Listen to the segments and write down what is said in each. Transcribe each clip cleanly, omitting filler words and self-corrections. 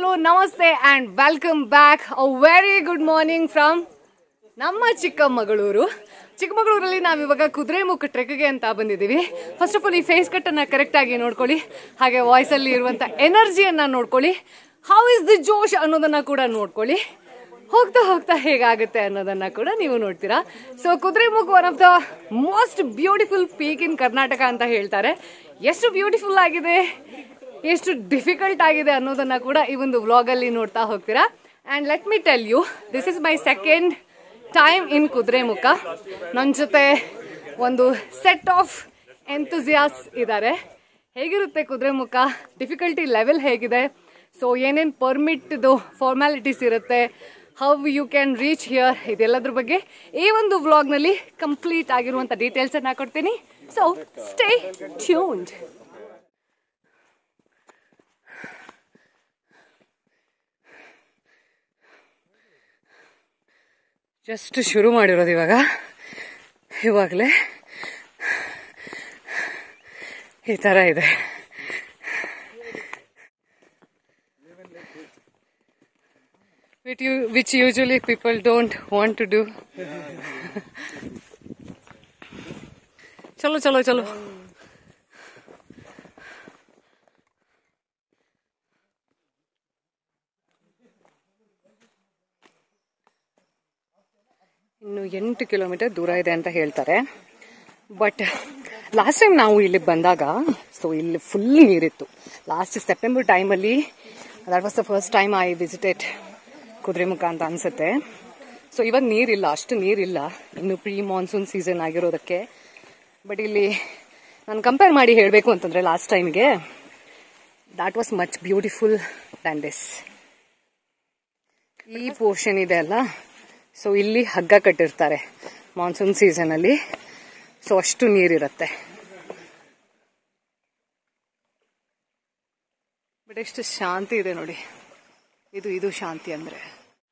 hello, namaste and welcome back. A very good morning from ನಮ್ಮ ಚಿಕ್ಕಮಗಳೂರು. ಚಿಕ್ಕಮಗಳೂರಲ್ಲಿ ನಾವಿವಾಗ ಕುದುರೆಮುಖ ಟ್ರೆಕ್ಗೆ ಅಂತ ಬಂದಿದ್ದೀವಿ. ಫಸ್ಟ್ ಆಫ್ ಆಲ್ ಈ ಫೇಸ್ ಕಟ್ಟನ್ನು ಕರೆಕ್ಟಾಗಿ ನೋಡ್ಕೊಳ್ಳಿ, ಹಾಗೆ ವಾಯ್ಸಲ್ಲಿ ಇರುವಂಥ ಎನರ್ಜಿಯನ್ನು ನೋಡ್ಕೊಳ್ಳಿ, ಹೌ ಇಸ್ ದಿ ಜೋಶ್ ಅನ್ನೋದನ್ನು ಕೂಡ ನೋಡ್ಕೊಳ್ಳಿ. ಹೋಗ್ತಾ ಹೋಗ್ತಾ ಹೇಗಾಗುತ್ತೆ ಅನ್ನೋದನ್ನು ಕೂಡ ನೀವು ನೋಡ್ತೀರಾ. So Kudremukh one of the most beautiful peak in Karnataka ಅಂತ ಹೇಳ್ತಾರೆ. ಎಷ್ಟು ಬ್ಯೂಟಿಫುಲ್ ಆಗಿದೆ, ಎಷ್ಟು ಡಿಫಿಕಲ್ಟ್ ಆಗಿದೆ ಅನ್ನೋದನ್ನು ಕೂಡ ಈ ಒಂದು ವ್ಲಾಗಲ್ಲಿ ನೋಡ್ತಾ ಹೋಗ್ತೀರಾ. And let me tell you, this is my second time in Kudremukh. ನನ್ನ ಜೊತೆ ಒಂದು ಸೆಟ್ ಆಫ್ ಎಂಥೂಸಿಯಾಸ್ ಇದ್ದಾರೆ. ಹೇಗಿರುತ್ತೆ ಕುದುರೆಮುಖ, ಡಿಫಿಕಲ್ಟಿ ಲೆವೆಲ್ ಹೇಗಿದೆ, ಸೊ ಏನೇನು ಪರ್ಮಿಟ್ದು ಫಾರ್ಮ್ಯಾಲಿಟೀಸ್ ಇರುತ್ತೆ, how you can reach here, ಇದೆಲ್ಲದ್ರ ಬಗ್ಗೆ ಈ ಒಂದು ವ್ಲಾಗ್ನಲ್ಲಿ ಕಂಪ್ಲೀಟ್ ಆಗಿರುವಂಥ ಡೀಟೇಲ್ಸನ್ನು ಕೊಡ್ತೀನಿ. So stay tuned. ಜಸ್ಟ್ ಶುರು ಮಾಡಿರೋದು ಇವಾಗಲೇ ಈ ಥರ ಇದೆ. which usually people don't want to do. ಚಲೋ ಚಲೋ ಚಲೋ. ಇನ್ನು 8 ಕಿಲೋಮೀಟರ್ ದೂರ ಇದೆ ಅಂತ ಹೇಳ್ತಾರೆ. ಬಟ್ ಲಾಸ್ಟ್ ಟೈಮ್ ನಾವು ಇಲ್ಲಿಗೆ ಬಂದಾಗ ಸೊ ಇಲ್ಲಿ ಫುಲ್ ನೀರಿತ್ತು. ಲಾಸ್ಟ್ ಸೆಪ್ಟೆಂಬರ್ ಟೈಮಲ್ಲಿ that was the first time I visited Kudremukh ಅಂತ ಅನ್ಸುತ್ತೆ. ಸೊ ಇವಾಗ ನೀರಿಲ್ಲ, ಅಷ್ಟು ನೀರಿಲ್ಲ, ಇನ್ನು ಪ್ರೀ ಮಾನ್ಸೂನ್ ಸೀಸನ್ ಆಗಿರೋದಕ್ಕೆ. ಬಟ್ ಇಲ್ಲಿ ನಾನು ಕಂಪೇರ್ ಮಾಡಿ ಹೇಳಬೇಕು ಅಂತಂದರೆ ಲಾಸ್ಟ್ ಟೈಮ್ಗೆ that was much beautiful than this. ಈ ಪೋರ್ಷನ್ ಇದೆ ಅಲ್ಲ, ಸೊ ಇಲ್ಲಿ ಹಗ್ಗ ಕಟ್ಟಿರ್ತಾರೆ ಮಾನ್ಸೂನ್ ಸೀಸನಲ್ಲಿ, ಸೊ ಅಷ್ಟು ನೀರಿರುತ್ತೆ. ಬಟ್ ಎಷ್ಟು ಶಾಂತಿ ಇದೆ ನೋಡಿ, ಇದು ಶಾಂತಿ ಅಂದರೆ.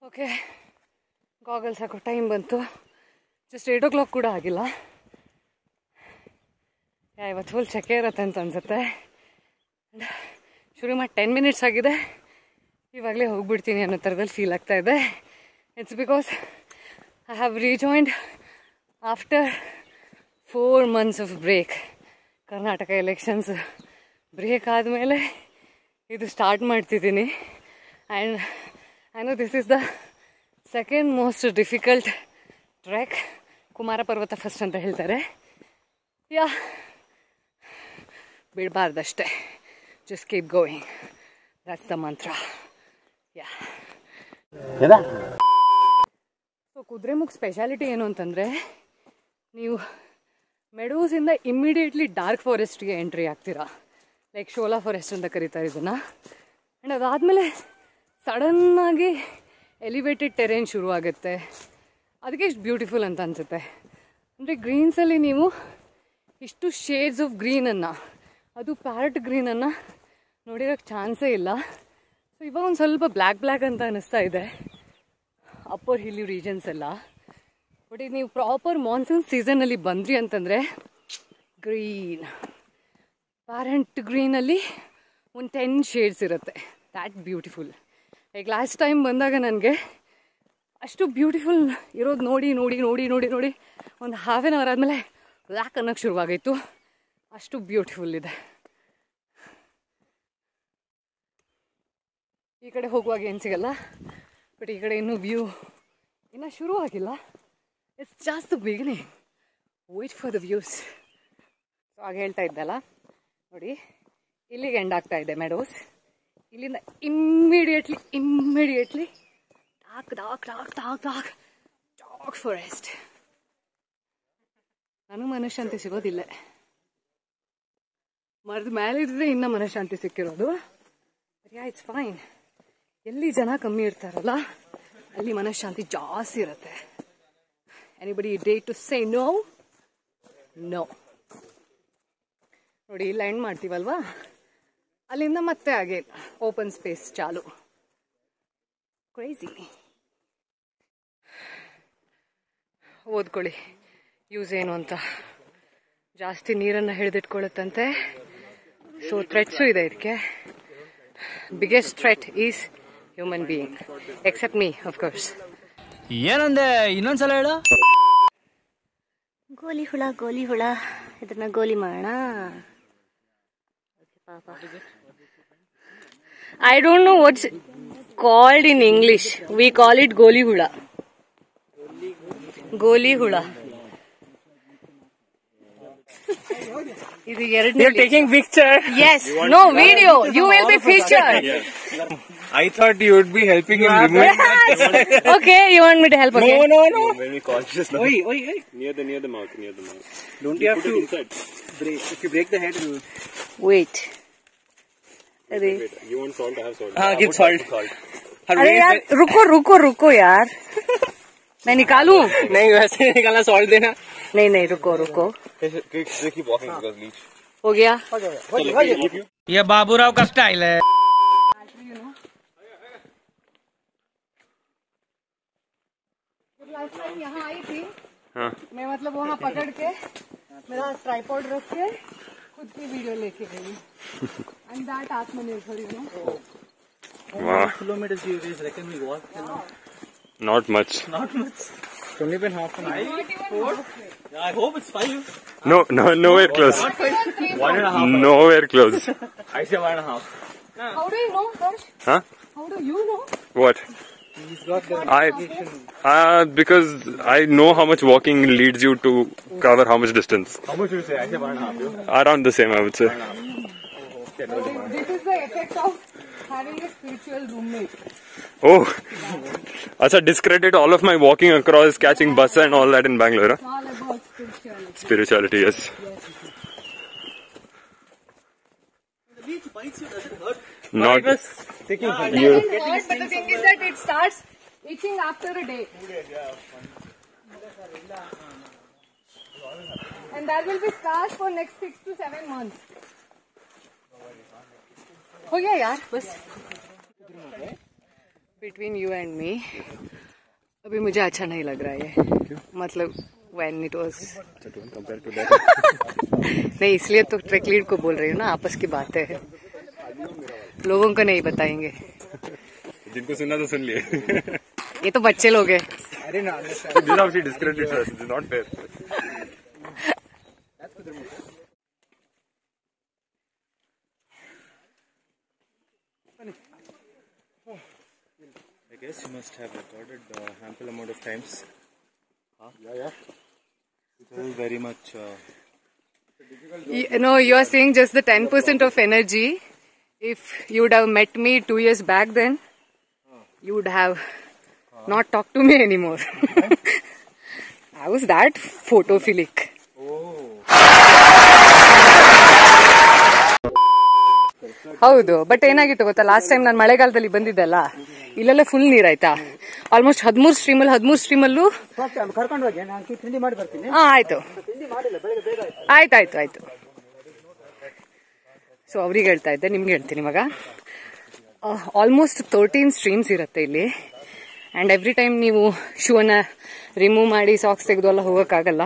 ಓಕೆ, ಗಾಗಲ್ಸ್ ಹಾಕೋ ಟೈಮ್ ಬಂತು. ಜಸ್ಟ್ 8 o'clock ಕೂಡ ಆಗಿಲ್ಲ. ಇವತ್ತು ಫುಲ್ ಸೆಕೆ ಇರತ್ತೆ ಅಂತ ಅನ್ಸುತ್ತೆ. ಶುರು ಮಾಡಿ 10 minutes ಆಗಿದೆ, ಇವಾಗಲೇ ಹೋಗ್ಬಿಡ್ತೀನಿ ಅನ್ನೋ ಥರದಲ್ಲಿ ಫೀಲ್ ಆಗ್ತಾ ಇದೆ. It's because I have rejoined after 4 months of break. Karnataka elections break ಆದಮೇಲೆ ಇದು ಸ್ಟಾರ್ಟ್ ಮಾಡ್ತಿದ್ದೀನಿ. And I know this is the second most difficult trek. Kumara Parvatha first ಅಂತ ಹೇಳ್ತಾರೆ. ಯಾ, ಬಿಡಬಾರ್ದಷ್ಟೇ, just keep going, that's the mantra. Yeah. So Kudremukh speciality ಏನು ಅಂತಂದರೆ, ನೀವು ಮೆಡೋಸಿಂದ ಇಮ್ಮಿಡಿಯೇಟ್ಲಿ ಡಾರ್ಕ್ ಫಾರೆಸ್ಟ್ಗೆ ಎಂಟ್ರಿ ಆಗ್ತೀರಾ, ಲೈಕ್ ಶೋಲಾ ಫಾರೆಸ್ಟ್ ಅಂತ ಕರೀತಾರೆ ಇದನ್ನು. ಆ್ಯಂಡ್ ಅದಾದಮೇಲೆ ಸಡನ್ನಾಗಿ ಎಲಿವೇಟೆಡ್ ಟೆರೇನ್ ಶುರು ಆಗುತ್ತೆ. ಅದಕ್ಕೆ ಇಷ್ಟು ಬ್ಯೂಟಿಫುಲ್ ಅಂತ ಅನಿಸುತ್ತೆ. ಅಂದರೆ ಗ್ರೀನ್ಸಲ್ಲಿ ನೀವು ಇಷ್ಟು ಶೇಡ್ಸ್ ಆಫ್ ಗ್ರೀನನ್ನು, ಅದು ಪ್ಯಾರೆಟ್ ಗ್ರೀನನ್ನು ನೋಡಿರೋಕ್ಕೆ ಚಾನ್ಸೇ ಇಲ್ಲ. ಸೊ ಇವಾಗ ಒಂದು ಸ್ವಲ್ಪ ಬ್ಲ್ಯಾಕ್ ಅಂತ ಅನ್ನಿಸ್ತಾ ಇದೆ ಅಪ್ಪರ್ ಹಿಲಿ ರೀಜನ್ಸ್ ಎಲ್ಲ. ಬಟ್ ಇದು ನೀವು ಪ್ರಾಪರ್ ಮಾನ್ಸೂನ್ ಸೀಸನಲ್ಲಿ ಬಂದ್ರಿ ಅಂತಂದರೆ ಗ್ರೀನ್, ಪ್ಯಾರೆಂಟ್ ಗ್ರೀನಲ್ಲಿ ಒಂದು 10 shades ಇರುತ್ತೆ. That beautiful. Like last time ಬಂದಾಗ ನನಗೆ ಅಷ್ಟು ಬ್ಯೂಟಿಫುಲ್ ಇರೋದು ನೋಡಿ ಒಂದು ಹಾಫ್ ಆನ್ ಅವರ್ ಆದಮೇಲೆ ಬ್ಲ್ಯಾಕ್ ಅನ್ನೋಕ್ಕೆ ಶುರುವಾಗಾಯಿತು. ಅಷ್ಟು ಬ್ಯೂಟಿಫುಲ್ ಇದೆ. ಈ ಕಡೆ ಹೋಗುವಾಗ ಏನು ಸಿಗಲ್ಲ, ಬಟ್ ಈ ಕಡೆ ಇನ್ನೂ ವ್ಯೂ ಇನ್ನೂ ಶುರು ಆಗಿಲ್ಲ. It's just the beginning, wait for the views. So ಆಗ ಹೇಳ್ತಾ ಇದ್ದಲ್ಲ ನೋಡಿ, ಇಲ್ಲಿಗೆ ಎಂಡ್ ಆಗ್ತಾ ಇದೆ ಮೆಡೋಸ್. ಇಲ್ಲಿಂದ ಇಮ್ಮಿಡಿಯೇಟ್ಲಿ ಡಾರ್ಕ್ ಫಾರೆಸ್ಟ್. ನನಗೆ ಮನಃಶಾಂತಿ ಸಿಗೋದಿಲ್ಲ, ಮರದ ಮೇಲೆ ಇದ್ರೆ ಇನ್ನೂ ಮನಃಶಾಂತಿ ಸಿಕ್ಕಿರೋದು. Yeah, it's fine. ಎಲ್ಲಿ ಜನ ಕಮ್ಮಿ ಇರ್ತಾರಲ್ಲ ಅಲ್ಲಿ ಮನಃಶಾಂತಿ ಜಾಸ್ತಿ ಇರುತ್ತೆ. Anybody dare to say no? ನೋಡಿ, ಇಲ್ಲಿ ಎಂಡ್ ಮಾಡ್ತೀವಲ್ವಾ, ಅಲ್ಲಿಂದ ಮತ್ತೆ ಹಾಗೆ ಓಪನ್ ಸ್ಪೇಸ್ ಚಾಲು. ಕ್ರೇಜಿ. ಓದ್ಕೊಳ್ಳಿ ಯೂಸ್ ಏನು ಅಂತ. ಜಾಸ್ತಿ ನೀರನ್ನು ಹಿಡಿದಿಟ್ಕೊಳ್ಳುತ್ತಂತೆ. ಸೊ ಥ್ರೆಟ್ಸು ಇದೆ ಇದಕ್ಕೆ. Biggest threat is human being, except me, of course. ಏನಂದೆ ಇನ್ನೊಂದ್ಸಲ ಹೇಳು. ಗೋಲಿ ಹುಳ ಇದನ್ನ ಗೋಲಿ ಮಾಡೋಣ. I don't know what's called in English. We call it ಗೋಲಿ ಹುಳ. ಗೋಲಿ ಹುಳ. ಇದು ಎರಡನೇ. You're taking picture. Yes. No video. You will be featured. I thought you would be helping him remove that. Okay, you want me to help? Okay. No. Very cautious now. Oi. Near the mouth. Don't you have to break? If you break the head, it will... Wait. अरे You want salt? I have salt. give salt. अरे यार रुको यार. मैं निकालूं? नहीं वैसे निकालना, salt देना. नहीं रुको. Keep walking because leech. हो गया? ये बाबूराव का स्टाइल है. लास्ट टाइम यहाँ आई थी. मैं मतलब वहाँ पकड़ के मेरा ट्राइपॉड रख के खुद की वीडियो लेके गई. And that आत्मनिर्भर, you know. Wow. Kilometers do you guys reckon we walk? Not much. It's only been half an hour. Yeah, I hope it's 5. No, nowhere close. 1.5. Nowhere close. I say 1.5. How do you know, Harsh? Huh? How do you know? What? He's got the... Because I know how much walking leads you to cover how much distance. How much do you say? I say 1.5. Around the same, I would say. This is the effect of having a spiritual roommate. Oh, Acha, discredit all of my walking across, catching bus and all that in Bangalore. It's all about spirituality. Spirituality, yes. The beach bites you, does it hurt? Not. It doesn't hurt, but the thing is that it starts itching after a day. And there will be scars for next 6 to 7 months. हो गया यार बस. Between you and me, अभी मुझे अच्छा नहीं लग रहा है ये. मतलब when it was. नहीं इसलिए तो ट्रैक लीड को बोल रही हूँ ना, आपस की बातें हैं, लोगों को नहीं बताएंगे. जिनको सुनना तो सुन लिए. ये तो बच्चे लोग हैं. I didn't understand. This is how she discredits us. This is not fair. I guess you must have recorded ample amount of times. Yeah. It is very much. No, you are seeing just the 10% of energy. If you would have met me 2 years back, then you would have not talked to me anymore. I was that photophilic. ಹೌದು, but ಏನಾಗಿತ್ತು ಗೊತ್ತಾ, last time ನಾನು ಮಳೆಗಾಲದಲ್ಲಿ ಬಂದಿದ್ದಲ್ಲ, ಇಲ್ಲೆಲ್ಲ full ನೀರಾಯ್ತಾ. Almost 13 ಸ್ಟ್ರೀಮಲ್ಲೂ ಕರ್ಕೊಂಡು ಹೋಗಿ ನಾನು ತಿಂಡಿ ಮಾಡಿ ಬರ್ತೀನಿ. ಆಯ್ತು. ಸೊ ಅವ್ರಿಗೆ ಹೇಳ್ತಾ ಇದ್ದೆ, ನಿಮ್ಗೆ ಹೇಳ್ತೀನಿ ಇವಾಗ. ಆಲ್ಮೋಸ್ಟ್ 13 ಸ್ಟ್ರೀಮ್ಸ್ ಇರುತ್ತೆ ಇಲ್ಲಿ. ಆ್ಯಂಡ್ ಎವ್ರಿ ಟೈಮ್ ನೀವು ಶೂನ ರಿಮೂವ್ ಮಾಡಿ ಸಾಕ್ಸ್ ತೆಗೆದು ಎಲ್ಲ ಹೋಗೋಕ್ಕಾಗಲ್ಲ.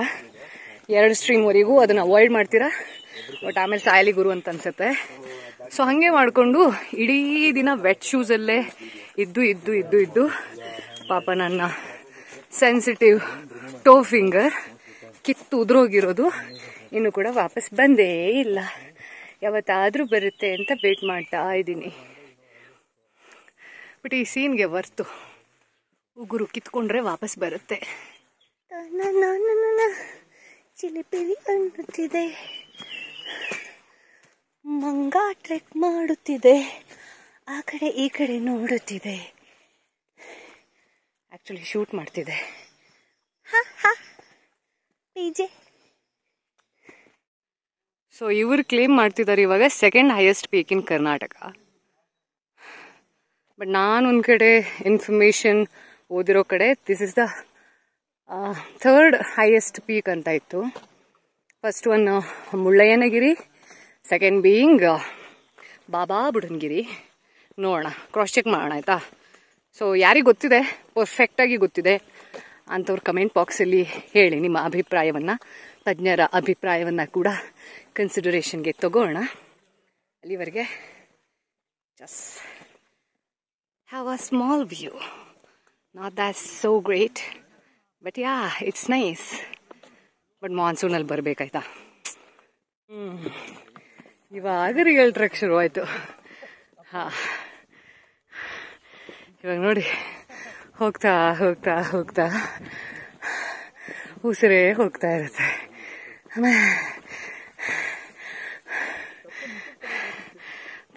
2 ಸ್ಟ್ರೀಮ್ವರೆಗೂ ಅದನ್ನ ಅವಾಯ್ಡ್ ಮಾಡ್ತೀರಾ, ಬಟ್ ಆಮೇಲೆ ಸಾಯಲಿ ಗುರು ಅಂತ ಅನ್ಸುತ್ತೆ. ಸೊ ಹಂಗೆ ಮಾಡಿಕೊಂಡು ಇಡೀ ದಿನ ವೆಟ್ ಶೂಸಲ್ಲೇ ಇದ್ದು ಪಾಪ ನನ್ನ ಸೆನ್ಸಿಟಿವ್ ಟೋ ಫಿಂಗರ್ ಕಿತ್ತು ಉದ್ರೋಗಿರೋದು ಇನ್ನು ಕೂಡ ವಾಪಸ್ ಬಂದೇ ಇಲ್ಲ. ಯಾವತ್ತಾದ್ರೂ ಬರುತ್ತೆ ಅಂತ ವೇಟ್ ಮಾಡ್ತಾ ಇದ್ದೀನಿ. ಬಟ್ ಈ ಸೀನ್ಗೆ ವರ್ತು, ಉಗುರು ಕಿತ್ಕೊಂಡ್ರೆ ವಾಪಸ್ ಬರುತ್ತೆ. ಚಿಲಿಪಿಲಿ ಅನ್ನುತ್ತಿದೆ, ಮಂಗ ಟ್ರೆಕ್ ಮಾಡುತ್ತಿದೆ, ಆ ಕಡೆ ಈ ಕಡೆ ನೋಡುತ್ತಿದೆ, ಆಕ್ಚುಲಿ ಶೂಟ್ ಮಾಡ್ತಿದೆ. ಸೊ ಇವರು ಕ್ಲೇಮ್ ಮಾಡ್ತಿದ್ದಾರೆ ಇವಾಗ second highest peak in Karnataka. But ನಾನು ಒಂದು ಕಡೆ ಇನ್ಫಾರ್ಮೇಶನ್ ಓದಿರೋ ಕಡೆ this is the 3rd highest peak ಅಂತ ಇತ್ತು. First one Mullayanagiri, second being Baba Budangiri. ನೋಡೋಣ, ಕ್ರಾಸ್ ಚೆಕ್ ಮಾಡೋಣ ಆಯ್ತಾ. ಸೊ ಯಾರಿಗೆ ಗೊತ್ತಿದೆ, ಪರ್ಫೆಕ್ಟಾಗಿ ಗೊತ್ತಿದೆ ಅಂಥವ್ರು ಕಮೆಂಟ್ ಬಾಕ್ಸಲ್ಲಿ ಹೇಳಿ ನಿಮ್ಮ ಅಭಿಪ್ರಾಯವನ್ನು. ತಜ್ಞರ ಅಭಿಪ್ರಾಯವನ್ನು ಕೂಡ ಕನ್ಸಿಡರೇಷನ್ಗೆ ತಗೋಣ. ಅಲ್ಲಿವರೆಗೆ just have a small view. Not that so great, but yeah, it's nice. But monsoon ಅಲ್ಲಿ ಬರ್ಬೇಕಾಯ್ತಾ. ಇವಾಗ ರಿಯಲ್ ಟ್ರೆಕ್ ಶುರು ಆಯ್ತು. ಇವಾಗ ನೋಡಿ ಹೋಗ್ತಾ ಹೋಗ್ತಾ ಹೋಗ್ತಾ ಉಸಿರೇ ಹೋಗ್ತಾ ಇರುತ್ತೆ.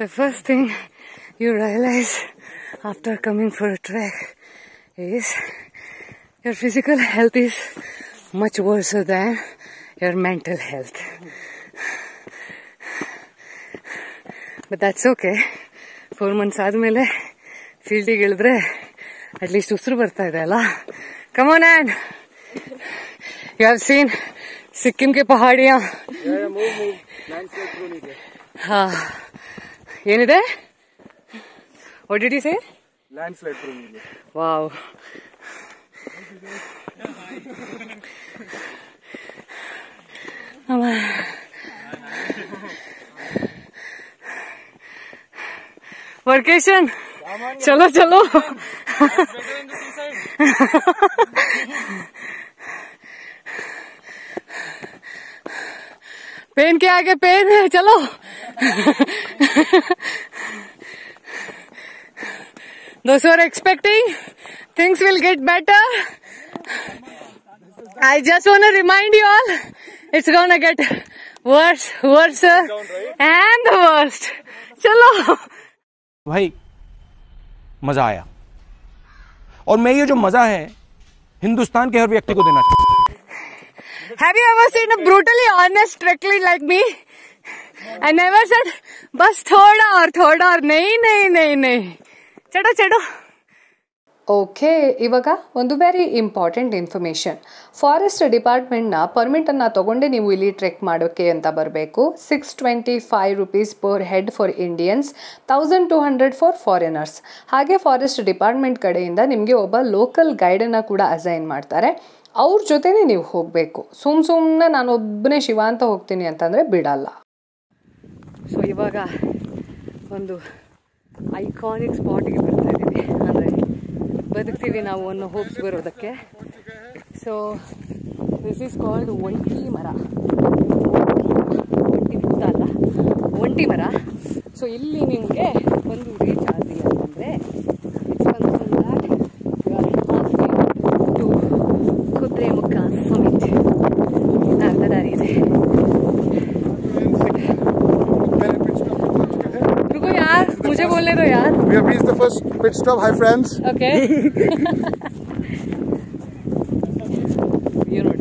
The first thing you realize after coming for a trek is your physical health is much worse than your mental health. But that's okay. 4 months ಆದ್ಮೇಲೆ ಫೀಲ್ಡಿಗೆ ಇಳಿದ್ರೆ ಅಟ್ಲೀಸ್ಟ್ ಉಸಿರು ಬರ್ತಾ ಇದೆ ಅಲ್ಲ. Come on, Ann. You have seen Sikkim ke pahadiyan. Yeah, move. Landslide prone ಇದೆ. ಏನಿದೆ? What did you say? Landslide prone ಇದೆ. Wow. Vacation. चलो. Pen के आगे पेन है, चलो. Those who are expecting things will get better, I just want to remind you all, it's gonna get worse and the worst. चलो. भाई मजा आया, और मैं ये जो मजा है हिंदुस्तान के हर व्यक्ति को देना चाहता हूँ. Have you ever seen a brutally honest trekker like me? I never said बस थोड़ा और नहीं. चलो. ಓಕೆ, ಇವಾಗ ಒಂದು ವೆರಿ ಇಂಪಾರ್ಟೆಂಟ್ ಇನ್ಫಾರ್ಮೇಷನ್. ಫಾರೆಸ್ಟ್ ಡಿಪಾರ್ಟ್ಮೆಂಟ್ನ ಪರ್ಮಿಟನ್ನು ತೊಗೊಂಡೆ ನೀವು ಇಲ್ಲಿ ಟ್ರೆಕ್ ಮಾಡೋಕ್ಕೆ ಅಂತ ಬರಬೇಕು. 625 rupees per head for Indians, 1200 for foreigners. ಹಾಗೆ ಫಾರೆಸ್ಟ್ ಡಿಪಾರ್ಟ್ಮೆಂಟ್ ಕಡೆಯಿಂದ ನಿಮಗೆ ಒಬ್ಬ ಲೋಕಲ್ ಗೈಡನ್ನು ಕೂಡ ಅಸೈನ್ ಮಾಡ್ತಾರೆ. ಅವ್ರ ಜೊತೆನೇ ನೀವು ಹೋಗಬೇಕು. ಸುಮ್ಮನೆ ನಾನೊಬ್ಬನೇ ಶಿವ ಅಂತ ಹೋಗ್ತೀನಿ ಅಂತಂದರೆ ಬಿಡಲ್ಲ. ಸೊ ಇವಾಗ ಒಂದು ಐಕಾನಿಕ್ ಸ್ಪಾಟಿಗೆ ಬರ್ತಾ ಇದ್ದೀವಿ. ಅಂದರೆ ಬದುಕ್ತೀವಿ ನಾವು ಅನ್ನೋ ಹೋಪ್ಸ್ ಬರೋದಕ್ಕೆ. ಸೊ ದಿಸ್ ಈಸ್ ಕಾಲ್ಡ್ ಒಂಟಿ ಮರ. ಒಂಟಿ ಮರ. ಸೊ ಇಲ್ಲಿ ನಿಮಗೆ ಒಂದು ರೀಚ್ ಆದ್ರಿ ಅಂತಂದರೆ ಕುದುರೆಮುಖ ಸಮಿಟ್ ಅರ್ಧ ದಾರಿ ಇದೆ. रुको यार, मुझे बोलने दो यार. We have reached the first pit stop. Hi friends. Okay. You know.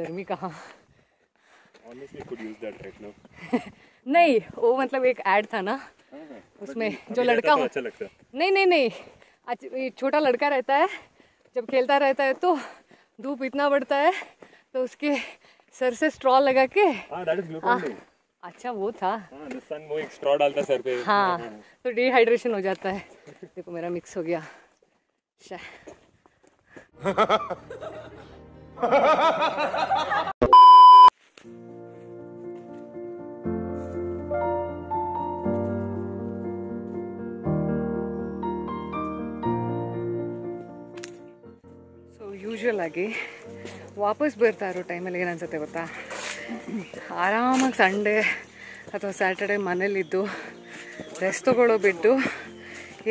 गर्मी कहाँ. Honestly, could use that right now. नहीं, वो मतलब एक ऐड था ना, उसमें जो लड़का अच्छा लगता है. नहीं, ये छोटा लड़का रहता है, जब खेलता रहता है तो धूप इतना बढ़ता है तो उसके सर से स्ट्रॉ लगा के. हाँ, that is glucon-D. अच्छा वो था. हाँ, the sun वो एक straw डालता है सर पे. हाँ, तो डिहाइड्रेशन हो जाता है. देखो मेरा मिक्स हो गया. ಯೂಶ್ವಲ್ ಆಗಿ ವಾಪಸ್ ಬರ್ತಾ ಇರೋ ಟೈಮಲ್ಲಿ ಏನನ್ಸುತ್ತೆ ಗೊತ್ತಾ, ಆರಾಮಾಗಿ ಸಂಡೇ ಅಥವಾ ಸ್ಯಾಟರ್ಡೆ ಮನೇಲಿದ್ದು ರೆಸ್ಟ್ ತೊಗೊಳ್ಳೋ ಬಿಟ್ಟು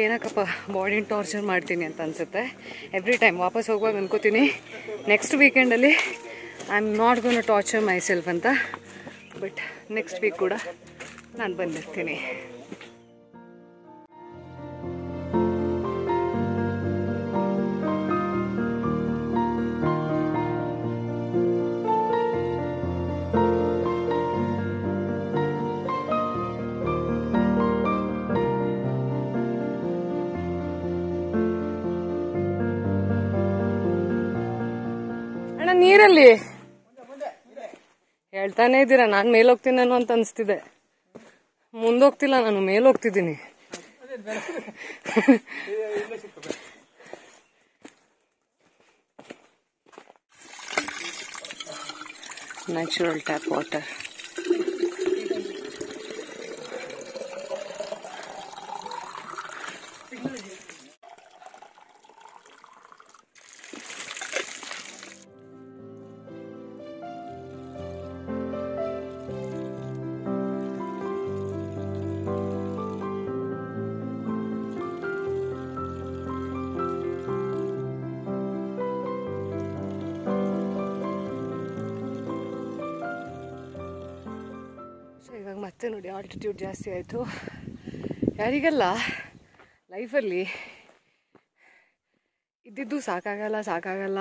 ಏನಕ್ಕಪ್ಪ ಬಾಡಿನ ಟಾರ್ಚರ್ ಮಾಡ್ತೀನಿ ಅಂತ ಅನಿಸುತ್ತೆ. ಎವ್ರಿ ಟೈಮ್ ವಾಪಸ್ ಹೋಗುವಾಗ ಅನ್ಕೋತೀನಿ ನೆಕ್ಸ್ಟ್ ವೀಕೆಂಡಲ್ಲಿ I am not gonna torture myself ಅಂತ. ಬಟ್ ನೆಕ್ಸ್ಟ್ ವೀಕ್ ಕೂಡ ನಾನು ಬಂದಿರ್ತೀನಿ. ನೀರಲ್ಲಿ ಹೇಳ್ತಾನೆ ಇದ್ದೀರಾ ನಾನು ಮೇಲೋಗ್ತೀನಿ ನಾನು ಅಂತ ಅನಿಸ್ತಿದೆ. ಮುಂದೋಗ್ತಿಲ್ಲ, ನಾನು ಮೇಲೋಗ್ತಿದ್ದೀನಿ. Natural tap water. ಇವಾಗ ಮತ್ತೆ ನೋಡಿ ಆಲ್ಟಿಟ್ಯೂಡ್ ಜಾಸ್ತಿ ಆಯಿತು. ಯಾರಿಗೆಲ್ಲ ಲೈಫಲ್ಲಿ ಇದ್ದಿದ್ದು ಸಾಕಾಗಲ್ಲ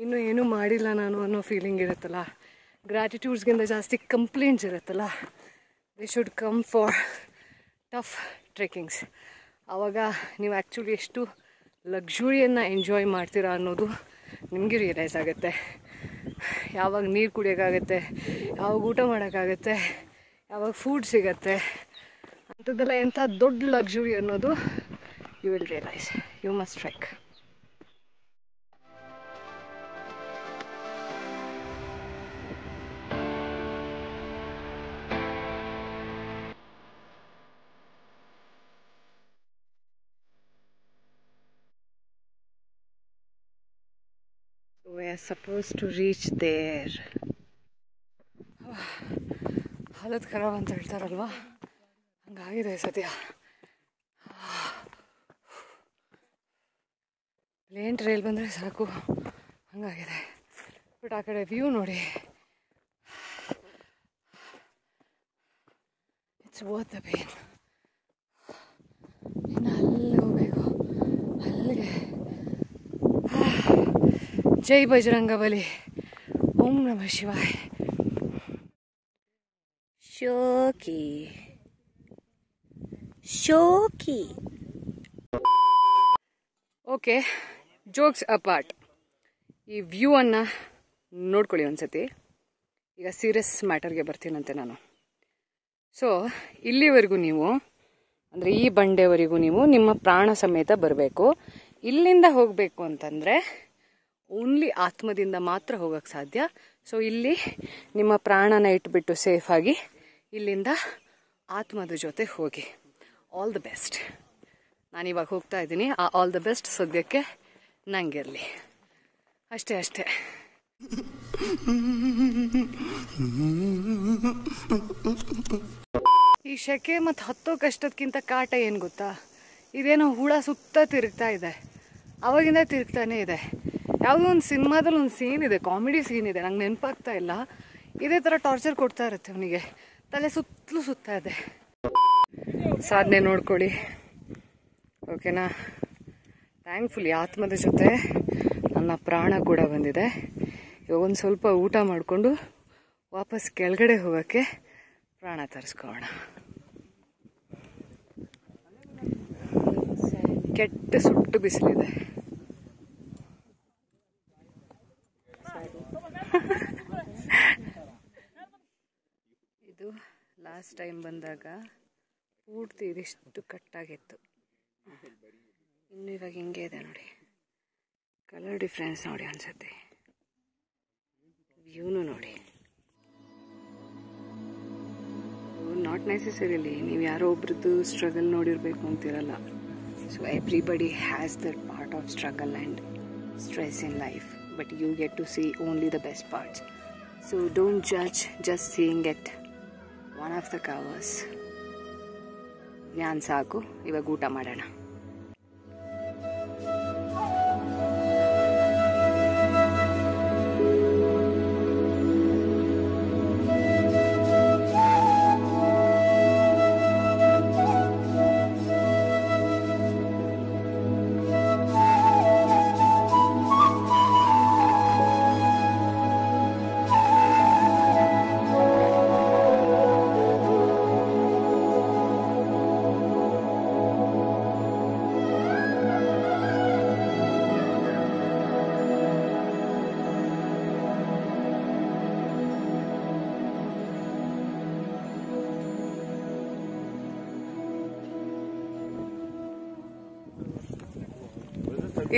ಇನ್ನೂ ಏನೂ ಮಾಡಿಲ್ಲ ನಾನು ಅನ್ನೋ ಫೀಲಿಂಗ್ ಇರುತ್ತಲ್ಲ, ಗ್ರ್ಯಾಟಿಟ್ಯೂಡ್ಸ್ಗಿಂತ ಜಾಸ್ತಿ ಕಂಪ್ಲೇಂಟ್ಸ್ ಇರುತ್ತಲ್ಲ, they should come for tough trekkings. ಆವಾಗ ನೀವು ಆ್ಯಕ್ಚುಲಿ ಎಷ್ಟು ಲಕ್ಸುರಿಯನ್ನು ಎಂಜಾಯ್ ಮಾಡ್ತೀರಾ ಅನ್ನೋದು ನಿಮಗೆ ರಿಯಲೈಸ್ ಆಗುತ್ತೆ. ಯಾವಾಗ ನೀರು ಕುಡಿಯೋಕ್ಕಾಗತ್ತೆ, ಯಾವಾಗ ಊಟ ಮಾಡೋಕ್ಕಾಗತ್ತೆ, ಯಾವಾಗ ಫುಡ್ ಸಿಗತ್ತೆ, ಅಂಥದ್ದೆಲ್ಲ ಎಂಥ ದೊಡ್ಡ ಲಕ್ಸುರಿ ಅನ್ನೋದು you will realise. You must trek. We are supposed to reach there. ಹಾಲತ್ ಖರಾಬ್ ಅಂತ ಹೇಳ್ತಾರಲ್ವಾ, ಹಂಗಾಗಿದೆ ಸದ್ಯ. ಪ್ಲೇನ್ ಟ್ರೈಲ್ ಬಂದರೆ ಸಾಕು ಹಂಗಾಗಿದೆ. ಬಟ್ ಆ ಕಡೆ ವ್ಯೂ ನೋಡಿ, ಇಟ್ಸ್ ವರ್ತ್ ದ ಪೇನ್. ಇನ್ನು ಅಲ್ಲಿ ಹೋಗಬೇಕು, ಅಲ್ಲಿಗೆ. ಜೈ ಬಜರಂಗಬಲಿ, ಓಂ ನಮಃ ಶಿವಾಯ. ಶೋಕಿ. Okay, jokes apart. ಈ ವ್ಯೂ ಅನ್ನು ನೋಡ್ಕೊಳ್ಳಿ ಒಂದ್ಸತಿ. ಈಗ ಸೀರಿಯಸ್ ಮ್ಯಾಟರ್ಗೆ ಬರ್ತೀನಂತೆ ನಾನು. ಸೊ ಇಲ್ಲಿವರೆಗೂ ನೀವು, ಅಂದರೆ ಈ ಬಂಡೆವರೆಗೂ ನೀವು ನಿಮ್ಮ ಪ್ರಾಣ ಸಮೇತ ಬರಬೇಕು. ಇಲ್ಲಿಂದ ಹೋಗಬೇಕು ಅಂತಂದರೆ ಓನ್ಲಿ ಆತ್ಮದಿಂದ ಮಾತ್ರ ಹೋಗೋಕ್ಕೆ ಸಾಧ್ಯ. ಸೊ ಇಲ್ಲಿ ನಿಮ್ಮ ಪ್ರಾಣನ ಇಟ್ಬಿಟ್ಟು ಸೇಫಾಗಿ ಇಲ್ಲಿಂದ ಆತ್ಮದ ಜೊತೆ ಹೋಗಿ. All the best. ನಾನಿವಾಗ ಹೋಗ್ತಾ ಇದ್ದೀನಿ. ಆ ಆಲ್ ದ ಬೆಸ್ಟ್ ಸದ್ಯಕ್ಕೆ ನಂಗಿರಲಿ. ಅಷ್ಟೇ. ಈ ಶೆಕೆ ಮತ್ತು ಹತ್ತೋ ಕಷ್ಟಕ್ಕಿಂತ ಕಾಟ ಏನು ಗೊತ್ತಾ, ಇದೇನೋ ಹುಳ ಸುತ್ತ ತಿರುಗ್ತಾ ಇದೆ, ಅವಾಗಿಂದ ತಿರುಗ್ತಾನೆ ಇದೆ. ಯಾವುದೋ ಒಂದು ಸಿನಿಮಾದಲ್ಲಿ ಒಂದು ಸೀನ್ ಇದೆ, ಕಾಮಿಡಿ ಸೀನ್ ಇದೆ, ನಂಗೆ ನೆನಪಾಗ್ತಾ ಇಲ್ಲ. ಇದೇ ಥರ ಟಾರ್ಚರ್ ಕೊಡ್ತಾ ಇರುತ್ತೆ ಅವನಿಗೆ, ತಲೆ ಸುತ್ತಲೂ ಸುತ್ತಾ ಇದೆ. ಸಾಧನೆ ನೋಡ್ಕೊಳ್ಳಿ, ಓಕೆನಾ. ಥ್ಯಾಂಕ್ಫುಲಿ ಆತ್ಮದ ಜೊತೆ ನನ್ನ ಪ್ರಾಣ ಕೂಡ ಬಂದಿದೆ. ಇವಾಗ ಒಂದು ಸ್ವಲ್ಪ ಊಟ ಮಾಡಿಕೊಂಡು ವಾಪಸ್ ಕೆಳಗಡೆ ಹೋಗೋಕ್ಕೆ ಪ್ರಾಣ ತರಿಸ್ಕೊಳ್ಳೋಣ. ಕೆಟ್ಟ ಸುಟ್ಟು ಬಿಸಿಲಿದೆ. ಇದು ಲಾಸ್ಟ್ ಟೈಮ್ ಬಂದಾಗ ಪೂರ್ತಿ ಇದಿಷ್ಟು ಕಟ್ಟಾಗಿತ್ತು. ಇನ್ನು ಇವಾಗ ಹಿಂಗೆ ಇದೆ ನೋಡಿ. ಕಲರ್ ಡಿಫ್ರೆನ್ಸ್ ನೋಡಿ ಅನ್ಸುತ್ತೆ. ವ್ಯೂನು ನೋಡಿ. ನಾಟ್ ನೆಸೆಸರಿಲಿ ನೀವು ಯಾರೋ ಒಬ್ರದ್ದು ಸ್ಟ್ರಗಲ್ ನೋಡಿರ್ಬೇಕು ಅಂತಿರಲ್ಲ. So everybody has that part of struggle and stress in life, but you get to see only the best parts. So don't judge just seeing at one of the covers. ಜ್ಞಾನ ಸಾಕು. ಇವಾಗ ಊಟ ಮಾಡೋಣ.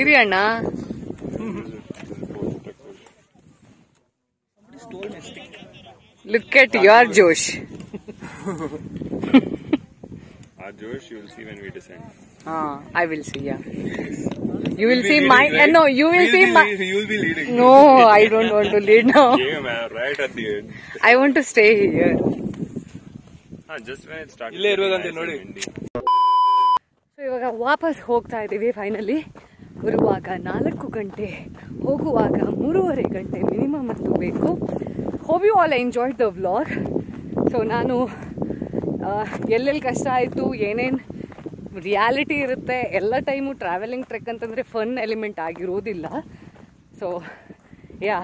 ಇರಿ ಅಣ್ಣ. Look at your Josh. Our Josh you will see when we descend. I will see. Yeah. You will see my. No, you will see my. You will be leading. No, I don't want to lead now. Yeah, man, right at the end. I want to stay here. Just when it started. ಇಲ್ಲೇ ಇರುವಾಗಂತೆ ನೋಡಿ. So ಇವಾಗ ವಾಪಸ್ ಹೋಗ್ತಾ ಇದ್ದೀವಿ finally. ಬರುವಾಗ 4 ಗಂಟೆ, ಹೋಗುವಾಗ 3:30 ಗಂಟೆ ಮಿನಿಮಮ್ ಅಂತೂ ಬೇಕು. Hope you all enjoyed the vlog. So ನಾನು ಎಲ್ಲೆಲ್ಲಿ ಕಷ್ಟ ಆಯಿತು, ಏನೇನು ರಿಯಾಲಿಟಿ ಇರುತ್ತೆ, ಎಲ್ಲ ಟೈಮು ಟ್ರಾವೆಲಿಂಗ್ ಟ್ರೆಕ್ ಅಂತಂದರೆ ಫನ್ ಎಲಿಮೆಂಟ್ ಆಗಿರೋದಿಲ್ಲ. ಸೊ ಯಾ,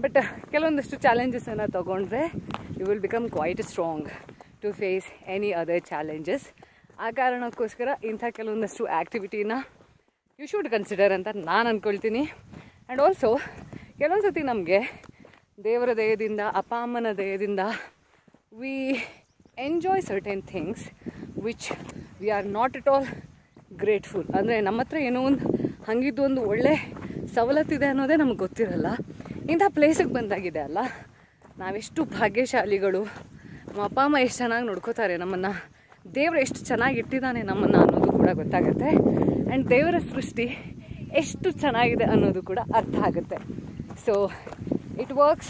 ಬಟ್ ಕೆಲವೊಂದಷ್ಟು ಚಾಲೆಂಜಸನ್ನು ತೊಗೊಂಡ್ರೆ you will become quite strong to face any other challenges. ಆ ಕಾರಣಕ್ಕೋಸ್ಕರ ಇಂಥ ಕೆಲವೊಂದಷ್ಟು ಆ್ಯಕ್ಟಿವಿಟೀನ ಯು ಶುಡ್ ಕನ್ಸಿಡರ್ ಅಂತ ನಾನು ಅಂದ್ಕೊಳ್ತೀನಿ. ಆ್ಯಂಡ್ ಆಲ್ಸೋ ಕೆಲವೊಂದು ಸತಿ ನಮಗೆ ದೇವರ ದಯದಿಂದ, ಅಪ್ಪ ಅಮ್ಮನ ದಯದಿಂದ we enjoy certain things which we are not at all grateful. ಅಂದರೆ ನಮ್ಮ ಹತ್ರ ಏನೋ ಒಂದು ಹಂಗಿದ್ದು ಒಂದು ಒಳ್ಳೆ ಸವಲತ್ತಿದೆ ಅನ್ನೋದೇ ನಮಗೆ ಗೊತ್ತಿರಲ್ಲ. ಇಂಥ ಪ್ಲೇಸಿಗೆ ಬಂದಾಗಿದೆ ಅಲ್ಲ, ನಾವೆಷ್ಟು ಭಾಗ್ಯಶಾಲಿಗಳು, ನಮ್ಮ ಅಪ್ಪ ಅಮ್ಮ ಎಷ್ಟು ಚೆನ್ನಾಗಿ ನೋಡ್ಕೋತಾರೆ ನಮ್ಮನ್ನು, ದೇವರು ಎಷ್ಟು ಚೆನ್ನಾಗಿ ಇಟ್ಟಿದ್ದಾನೆ ನಮ್ಮನ್ನು ಅನ್ನೋದು ಕೂಡ ಗೊತ್ತಾಗುತ್ತೆ. ಆ್ಯಂಡ್ ದೇವರ ಸೃಷ್ಟಿ ಎಷ್ಟು ಚೆನ್ನಾಗಿದೆ ಅನ್ನೋದು ಕೂಡ ಅರ್ಥ ಆಗುತ್ತೆ. So it works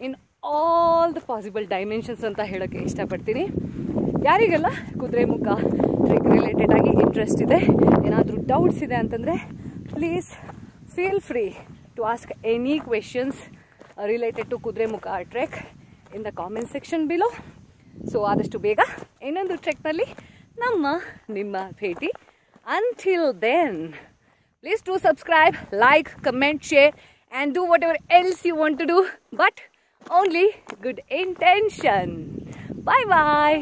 in all the possible dimensions ಅಂತ ಹೇಳೋಕ್ಕೆ ಇಷ್ಟಪಡ್ತೀನಿ. ಯಾರಿಗೆಲ್ಲ ಕುದುರೆಮುಖ ಟ್ರೆಕ್ ರಿಲೇಟೆಡ್ ಆಗಿ ಇಂಟ್ರೆಸ್ಟ್ ಇದೆ, ಏನಾದರೂ ಡೌಟ್ಸ್ ಇದೆ ಅಂತಂದರೆ please feel free to ask any questions related to Kudremukh trek in the comment section below. So ಆದಷ್ಟು ಬೇಗ ಇನ್ನೊಂದು ಟ್ರೆಕ್ನಲ್ಲಿ ನಿಮ್ಮ ಭೇಟಿ. Until then, please do subscribe, like, comment, share and do whatever else you want to do, but only good intention. Bye bye.